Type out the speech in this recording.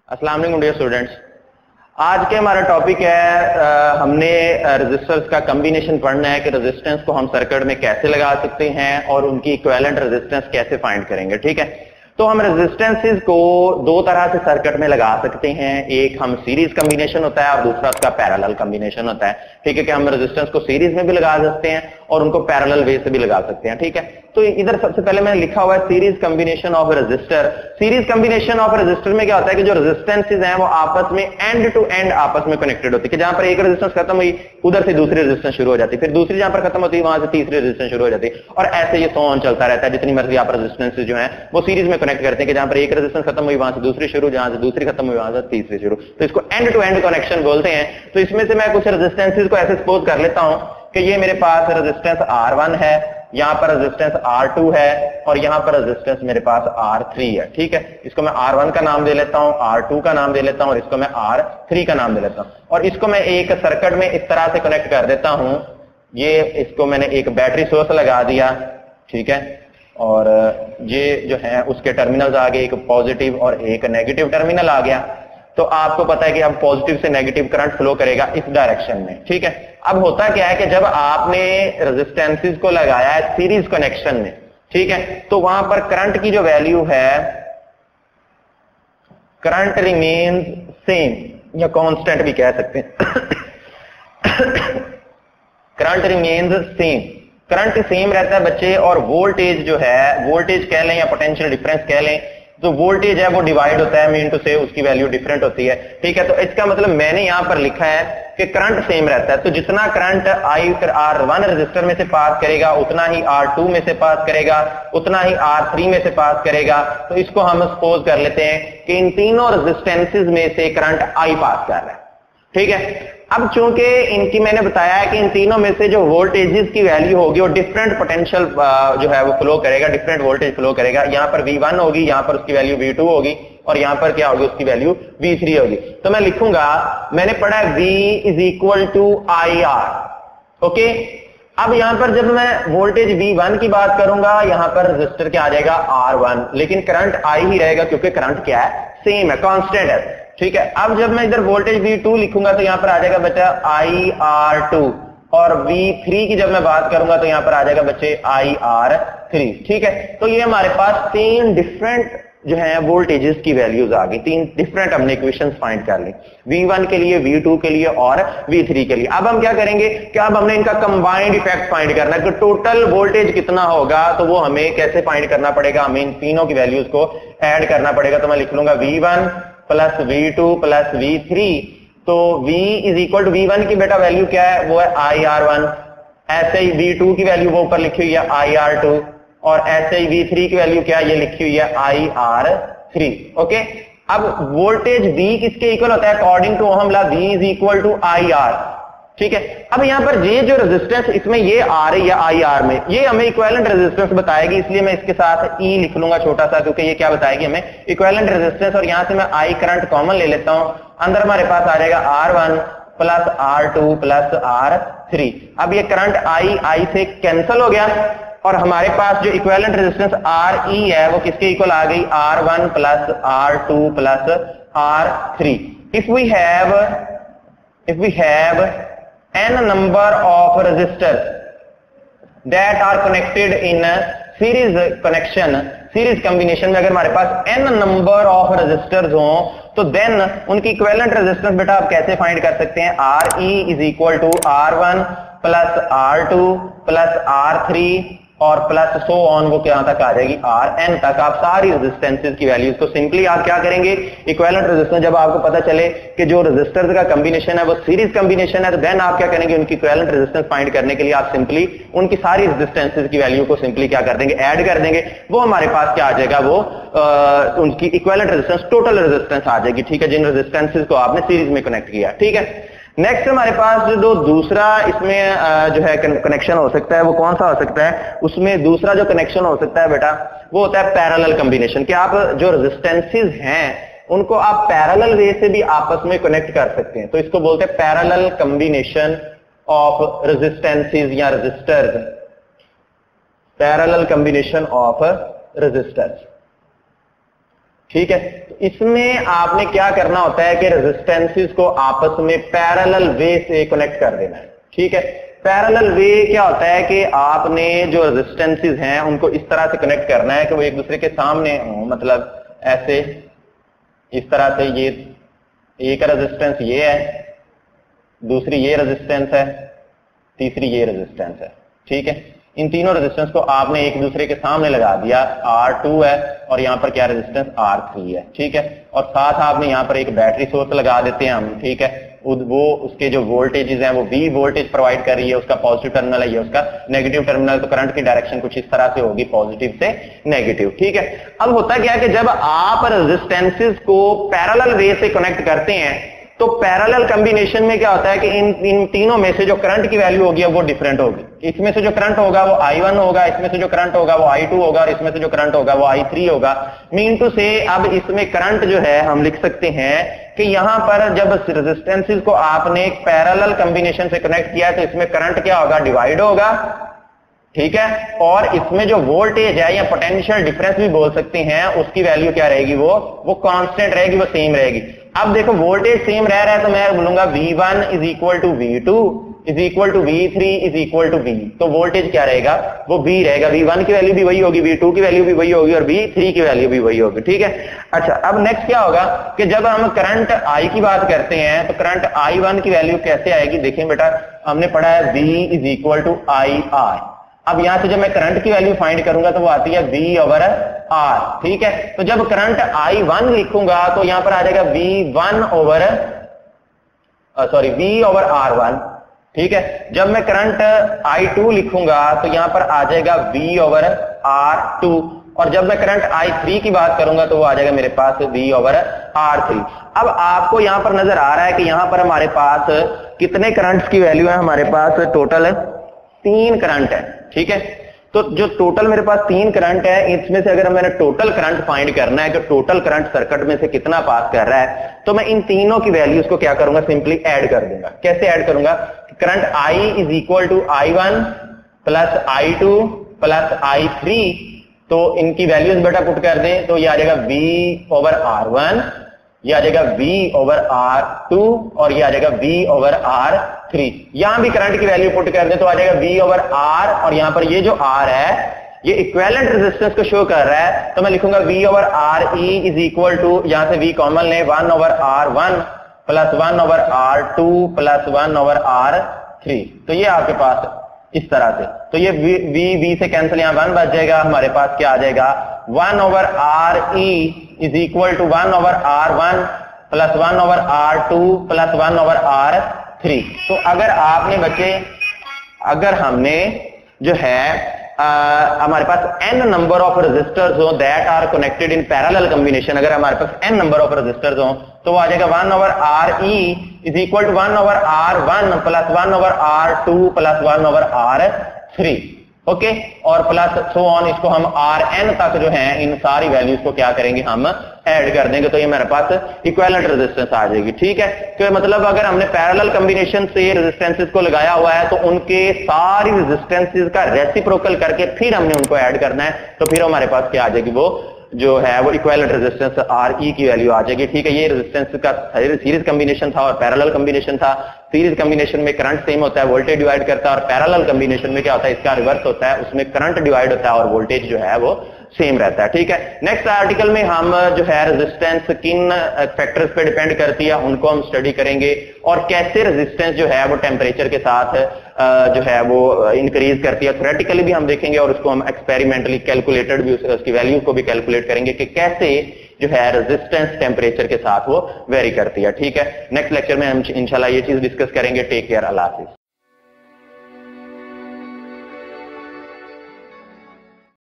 अस्सलाम वालेकुम dear students. आज के हमारा टॉपिक है हमने रेजिस्टर्स का कॉम्बिनेशन पढ़ना है कि रेजिस्टेंस को हम सर्किट में कैसे लगा सकते हैं और उनकी इक्विवेलेंट रेजिस्टेंस कैसे फाइंड करेंगे। ठीक है, तो हम रेजिस्टेंसेस को दो तरह से सर्किट में लगा सकते हैं। एक हम सीरीज कॉम्बिनेशन होता है और दूसरा उसका पैरेलल कॉम्बिनेशन होता है। ठीक है, कि हम रेजिस्टेंस को सीरीज में भी लगा सकते हैं और उनको पैरेलल वे से भी लगा सकते हैं। ठीक है, तो इधर सबसे पहले मैंने लिखा हुआ है series combination of resistor. Series combination of resistor में क्या होता है कि जो रेजिस्टेंसेस हैं वो आपस में एंड टू एंड आपस में कनेक्टेड होती है, कि जहां पर एक रेजिस्टेंस खत्म हुई उधर से दूसरी रेजिस्टेंस शुरू हो जाती है, फिर दूसरी जहां पर खत्म होती है वहां से तीसरी रेजिस्टेंस शुरू हो जाती है, और ऐसे ये सो ऑन चलता रहता है। जितनी मर्जी आप रेजिस्टेंसेस जो है वो सीरीज में कनेक्ट करते हैं, कि जहां पर एक रेजिस्टेंस खत्म हुई वहां से दूसरी शुरू, जहां से दूसरी खत्म हुई वहां से तीसरी शुरू। तो इसको एंड टू एंड कनेक्शन बोलते हैं। तो इसमें से मैं कुछ रेजिस्टेंसेस को ऐसे सपोज कर लेता हूं कि ये मेरे पास रेजिस्टेंस R1 है, यहां पर रेजिस्टेंस R2 है और यहां पर रेजिस्टेंस मेरे पास R3 है। ठीक है, इसको मैं R1 का नाम दे लेता हूं, R2 का नाम दे लेता हूं और इसको मैं R3 का नाम दे लेता हूं, और इसको मैं एक सर्किट में इस तरह से कनेक्ट कर देता हूं। ये इसको मैंने एक बैटरी सोर्स लगा दिया, ठीक है, और ये जो है उसके टर्मिनल्स आगे एक पॉजिटिव और एक नेगेटिव टर्मिनल आ गया। तो आपको पता है कि अब पॉजिटिव से नेगेटिव करंट फ्लो करेगा इस डायरेक्शन में। ठीक है, अब होता क्या है कि जब आपने रेजिस्टेंसेस को लगाया है सीरीज कनेक्शन में, ठीक है, तो वहां पर करंट की जो वैल्यू है, करंट रिमेन्स सेम या कांस्टेंट भी कह सकते हैं। Current remains same, current same रहता है बच्चे, और वोल्टेज जो है, वोल्टेज कह लें या पोटेंशियल डिफरेंस कह लें, जो वोल्टेज है वो डिवाइड होता है मीन टू से उसकी वैल्यू डिफरेंट होती है। ठीक है, तो इसका मतलब मैंने यहां पर लिखा है कि करंट सेम रहता है, तो जितना करंट R1 रेजिस्टर में से पास करेगा उतना ही R2 में से पास करेगा, उतना ही R3 में से पास करेगा। तो इसको हम सपोज कर लेते हैं कि इन तीनों रेजिस्टेंसेस में से करंट I पास कर रहा है। ठीक है, अब चूंकि इनकी मैंने बताया है कि इन तीनों में से जो वोल्टेजेस की वैल्यू होगी वो डिफरेंट पोटेंशियल जो है वो फ्लो करेगा, डिफरेंट वोल्टेज फ्लो करेगा। यहां पर V1 होगी, यहां पर उसकी वैल्यू V2 होगी और यहां पर क्या होगी, उसकी वैल्यू V3 होगी। तो मैं लिखूंगा, मैंने पढ़ा है V is equal to IR। Okay, अब यहां पर जब मैं वोल्टेज V1 की बात करूंगा, यहां पर रेजिस्टर क्या आ जाएगा R1, लेकिन करंट I ही रहेगा क्योंकि करंट क्या है, सेम है, कांस्टेंट है। ठीक है, अब जब मैं इधर वोल्टेज V2 लिखूंगा तो यहां पर आ जाएगा बच्चा IR2, और V3 की जब मैं बात करूंगा तो यहां पर आ जाएगा बच्चे IR3। ठीक है, तो ये हमारे पास तीन डिफरेंट जो है वोल्टेजेस की वैल्यूज आ गई, तीन डिफरेंट हमने इक्वेशंस फाइंड कर ली, V1 के लिए, V2 के लिए और V3 के लिए। अब हम क्या करेंगे कि अब हमने इनका कंबाइंड इफेक्ट फाइंड करना है कि टोटल वोल्टेज कितना होगा, तो वो हमें कैसे फाइंड करना पड़ेगा, हमें इन तीनों की वैल्यूज को ऐड करना पड़ेगा। तो मैं लिख लूंगा V1 plus V2 plus V3। तो V is equal to V1 की बेटा वैल्यू क्या है, वो है IR1, ऐसे ही V2 की वैल्यू वो ऊपर लिखी हुई है IR2, और ऐसे ही V3 की वैल्यू क्या है, ये लिखी हुई है IR3। ओके, अब वोल्टेज V किसके इक्वल होता है according to Ohm law, V is equal to IR। ठीक है, अब यहां पर ये जो रेजिस्टेंस इसमें ये आ रही है IR में, ये हमें इक्विवेलेंट रेजिस्टेंस बताएगी, इसलिए मैं इसके साथ E लिख लूंगा छोटा सा, क्योंकि ये क्या बताएगी हमें, इक्विवेलेंट रेजिस्टेंस। और यहां से मैं I करंट कॉमन ले लेता हूं, अंदर हमारे पास आ जाएगा R1 plus R2 plus R3। अब ये करंट I से कैंसिल हो गया और हमारे पास जो इक्विवेलेंट रेजिस्टेंस RE है वो किसके इक्वल आ गई, R1 plus R2 plus R3। If we have n number of resistors that are connected in a series connection, series combination में अगर हमारे पास n नंबर ऑफ रेजिस्टर्स हो तो देन उनकी इक्विवेलेंट रेजिस्टेंस बेटा आप कैसे फाइंड कर सकते हैं, RE is equal to R1 plus R2 plus R3 और प्लस सो ऑन, वो क्या तक आ जाएगी Rn तक। आप सारी रेजिस्टेंसेस की वैल्यूज को सिंपली आप क्या करेंगे, इक्विवेलेंट रेजिस्टेंस जब आपको पता चले कि जो रेजिस्टर्स का कॉम्बिनेशन है वो सीरीज कॉम्बिनेशन है, तो देन आप क्या करेंगे, उनकी इक्विवेलेंट रेजिस्टेंस फाइंड करने के लिए आप सिंपली उनकी सारी रेजिस्टेंसेस की वैल्यू को सिंपली क्या कर देंगे, ऐड कर देंगे। वो हमारे पास क्या आ जाएगा, वो उनकी इक्विवेलेंट रेजिस्टेंस, टोटल रेजिस्टेंस आ जाएगी। ठीक है, जिन रेजिस्टेंसेस को आपने सीरीज में कनेक्ट किया। ठीक है, नेक्स्ट हमारे पास जो दूसरा इसमें जो है कनेक्शन हो सकता है वो कौन सा हो सकता है, उसमें दूसरा जो कनेक्शन हो सकता है बेटा वो होता है पैरेलल कॉम्बिनेशन, कि आप जो रेजिस्टेंसेस हैं उनको आप पैरेलल वे से भी आपस में कनेक्ट कर सकते हैं। तो इसको बोलते हैं पैरेलल कॉम्बिनेशन ऑफ रेजिस्टेंसेस या resistors, parallel combination of resistors. ठीक है। तो इसमें आपने क्या करना होता है कि रेजिस्टेंसेस को आपस में पैरेलल वे से कनेक्ट कर देना है। ठीक है, पैरेलल वे क्या होता है कि आपने जो रेजिस्टेंसेस हैं उनको इस तरह से कनेक्ट करना है कि वो एक दूसरे के सामने हो, मतलब ऐसे इस तरह से। ये एक रेजिस्टेंस ये है, दूसरी ये रेजिस्टेंस है, तीसरी ये रेजिस्टेंस है। ठीक है, इन तीनों रेजिस्टेंस को आपने एक दूसरे के सामने लगा दिया। R2 है और यहां पर क्या रेजिस्टेंस R3 है। ठीक है, और साथ आपने यहां पर एक बैटरी सोर्स लगा देते हैं हम। ठीक है, वो उसके जो वोल्टेजेस हैं वो V वोल्टेज प्रोवाइड कर रही है, उसका पॉजिटिव टर्मिनल है, ये उसका नेगेटिव टर्मिनल। तो करंट की डायरेक्शन कुछ इस तरह से होगी, पॉजिटिव से नेगेटिव। ठीक है, अब होता क्या है कि जब आप रेजिस्टेंसेस को पैरेलल वे से कनेक्ट करते हैं तो पैरेलल कॉम्बिनेशन में क्या होता है कि इन तीनों में से जो करंट की वैल्यू होगी वो डिफरेंट होगी। इसमें से जो करंट होगा वो I1 होगा, इसमें से जो करंट होगा वो I2 होगा, और इसमें से जो करंट होगा वो I3 होगा। मीन टू से अब इसमें करंट जो है हम लिख सकते हैं कि यहां पर जब रेजिस्टेंसेस को आपने एक पैरेलल कॉम्बिनेशन से कनेक्ट किया है तो इसमें करंट क्या होगा, डिवाइड होगा। ठीक है, और इसमें जो वोल्टेज है या पोटेंशियल डिफरेंस भी बोल सकते हैं, उसकी वैल्यू क्या रहेगी, वो कांस्टेंट रहेगी, वो सेम रहेगी। अब देखो वोल्टेज सेम रह रहा है तो मैं बोलूंगा V1 is equal to V2 is equal to V3 is equal to V। तो वोल्टेज क्या रहेगा, वो V रहेगा। V1 की वैल्यू भी वही होगी, V2 की वैल्यू भी वही होगी, और V3 की वैल्यू भी वही होगी। ठीक है, अच्छा अब नेक्स्ट क्या होगा कि जब हम करंट I की बात करते हैं तो करंट I1 की वैल्यू कैसे आएगी। देखिए बेटा, हमने पढ़ा है V is equal to IR। अब यहां से जब मैं करंट की वैल्यू फाइंड करूंगा तो वो आती है V ओवर R। ठीक है, तो जब करंट I1 लिखूंगा तो यहां पर आ जाएगा V ओवर R1। ठीक है, जब मैं करंट I2 लिखूंगा तो यहां पर आ जाएगा V ओवर R2, और जब मैं करंट I3 की बात करूंगा तो वो आ जाएगा मेरे पास V ओवर R3। अब आपको यहां पर नजर आ रहा है कि यहां पर हमारे पास कितने करंट्स की वैल्यू है, हमारे पास टोटल 3 करंट है। ठीक है, तो जो टोटल मेरे पास 3 करंट है, इसमें से अगर मैंने टोटल करंट फाइंड करना है कि टोटल करंट सर्किट में से कितना पास कर रहा है, तो मैं इन तीनों की वैल्यूज को क्या करूंगा, सिंपली ऐड कर दूंगा। कैसे ऐड करूंगा, current I is equal to I1 plus I2 plus I3। तो इनकी वैल्यूज बेटा पुट कर दें तो ये आ जाएगा V ओवर R1, ये आ जाएगा V ओवर R2, और ये आ जाएगा V ओवर R3। यहां भी करंट की वैल्यू पुट कर दें तो आ जाएगा V ओवर R, और यहां पर ये जो R है ये इक्विवेलेंट रेजिस्टेंस को शो कर रहा है, तो मैं लिखूंगा V over RE is equal to, यहां से V कॉमन ले, 1 over R1 plus 1 over R2 plus 1 over R3। तो ये आपके पास इस तरह से, तो ये V से कैंसिल, यहां 1 बच जाएगा, हमारे पास क्या आ जाएगा 1 over RE is equal to 1 over R1 plus 1 over R2 plus 1 over R3। तो अगर आपने बच्चे, अगर हमने जो है हमारे पास n नंबर ऑफ रेजिस्टर्स हो that are connected in parallel combination, अगर हमारे पास n नंबर ऑफ रेजिस्टर्स हो तो वो आ जाएगा 1 over RE is equal to 1 over R1 plus 1 over R2 plus 1 over R3। Okay, और प्लस सो ऑन, इसको हम Rn तक जो है इन सारी वैल्यूज को क्या करेंगे, हम ऐड कर देंगे, तो ये मेरे पास इक्विवेलेंट रेजिस्टेंस आ जाएगी। ठीक है, तो मतलब अगर हमने पैरेलल कॉम्बिनेशन से रेजिस्टेंसेस को लगाया हुआ है तो उनके सारी रेजिस्टेंसेस का रेसिप्रोकल करके फिर हमने उनको ऐड करना है, तो फिर हमारे पास क्या आ जाएगी, वो जो है वो इक्विवेलेंट रेजिस्टेंस Re की वैल्यू आ जाएगी। ठीक है, ये रेजिस्टेंस का सीरीज कॉम्बिनेशन था और पैरेलल कॉम्बिनेशन था। सीरीज कॉम्बिनेशन में करंट सेम होता है, वोल्टेज डिवाइड करता है, और पैरेलल कॉम्बिनेशन में क्या होता है, इसका रिवर्स होता है, उसमें करंट डिवाइड होता है और वोल्टेज जो है वो सेम रहता है। ठीक है, नेक्स्ट आर्टिकल में हम जो है रेजिस्टेंस किन फैक्टर्स पे डिपेंड करती है उनको हम स्टडी करेंगे, और कैसे रेजिस्टेंस जो है वो टेम्परेचर के साथ जो है वो इंक्रीज करती है। थ्योरेटिकली भी हम देखेंगे और उसको हम एक्सपेरिमेंटली कैलकुलेटेड भी उसकी वैल्यू को भी कैलकुलेट करेंगे कि कैसे जो है रेजिस्टेंस टेम्परेचर के साथ वो वेरी करती है। ठीक है, नेक्स्ट लेक्चर में हम इंशाल्लाह ये चीज डिस्कस करेंगे। टेक केयर, अल्लाह हाफिज।